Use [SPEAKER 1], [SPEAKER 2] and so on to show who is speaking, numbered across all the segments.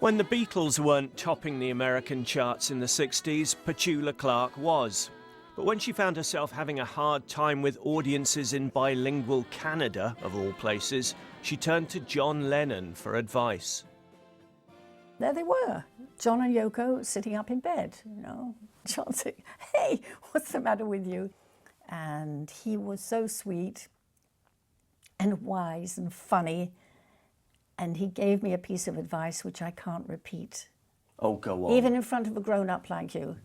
[SPEAKER 1] When the Beatles weren't topping the American charts in the 60s, Petula Clark was. But when she found herself having a hard time with audiences in bilingual Canada, of all places, she turned to John Lennon for advice.
[SPEAKER 2] There they were, John and Yoko sitting up in bed, you know. John said, "Hey, what's the matter with you?" And he was so sweet and wise and funny. And he gave me a piece of advice which I can't repeat.
[SPEAKER 1] Oh, go on.
[SPEAKER 2] Even in front of a grown-up like you.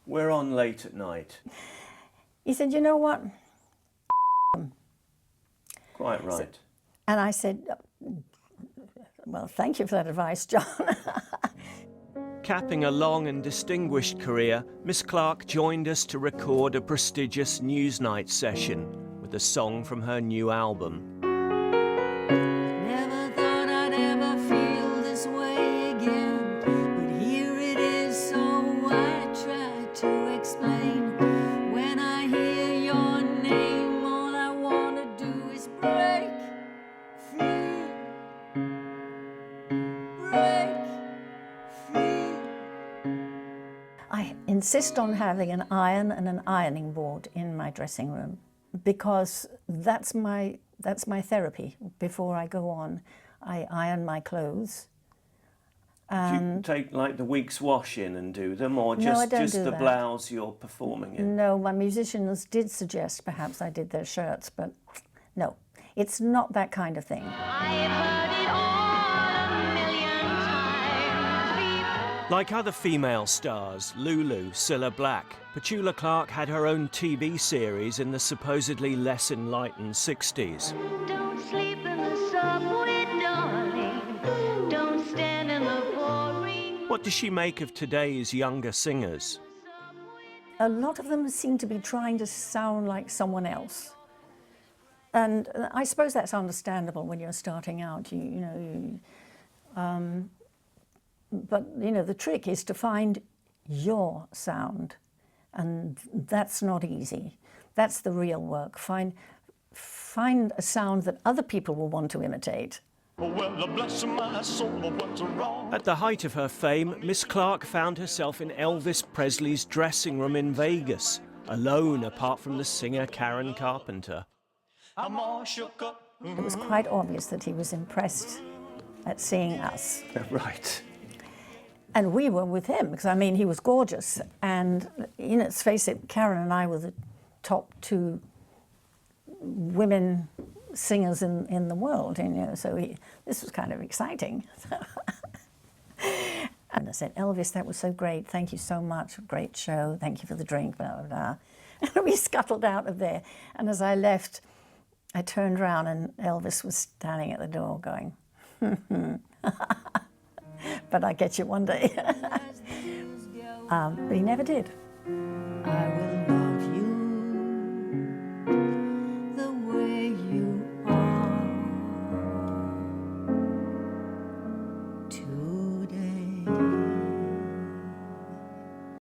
[SPEAKER 1] We're on late at night.
[SPEAKER 2] He said, "You know what?"
[SPEAKER 1] Quite right.
[SPEAKER 2] And I said, "Well, thank you for that advice, John."
[SPEAKER 1] Capping a long and distinguished career, Miss Clark joined us to record a prestigious Newsnight session with a song from her new album.
[SPEAKER 3] Never thought I'd ever feel this way again, but here it is, so I try to explain. When I hear your name, all I want to do is break free, break free.
[SPEAKER 2] I insist on having an iron and an ironing board in my dressing room because that's my therapy. Before I go on, I iron my clothes.
[SPEAKER 1] Do you take like the week's wash in and do them, or
[SPEAKER 2] No, I don't
[SPEAKER 1] just
[SPEAKER 2] do
[SPEAKER 1] the
[SPEAKER 2] that.
[SPEAKER 1] blouse you're performing in?
[SPEAKER 2] No, my musicians did suggest perhaps I did their shirts, but no, it's not that kind of thing.
[SPEAKER 3] I've heard it all a million times.
[SPEAKER 1] Like other female stars, Lulu, Cilla Black, Petula Clark had her own TV series in the supposedly less enlightened 60s.
[SPEAKER 3] Don't sleep in the subway, darling. Don't stand in the pouring.
[SPEAKER 1] What does she make of today's younger singers?
[SPEAKER 2] A lot of them seem to be trying to sound like someone else. And I suppose that's understandable when you're starting out, but, the trick is to find your sound. And that's not easy. That's the real work. Find a sound that other people will want to imitate.
[SPEAKER 4] Well, bless my soul, what's wrong?
[SPEAKER 1] At the height of her fame, Miss Clark found herself in Elvis Presley's dressing room in Vegas, alone apart from the singer Karen Carpenter.
[SPEAKER 4] I'm all shook up.
[SPEAKER 2] It was quite obvious that he was impressed at seeing us.
[SPEAKER 1] Right.
[SPEAKER 2] And we were with him, because, he was gorgeous. And, let's face it, Karen and I were the top two women singers in the world, so this was kind of exciting. And I said, "Elvis, that was so great. Thank you so much. Great show. Thank you for the drink, blah, blah, blah." And we scuttled out of there. And as I left, I turned around and Elvis was standing at the door going, "But I'll get you one day." But he never did.
[SPEAKER 3] I will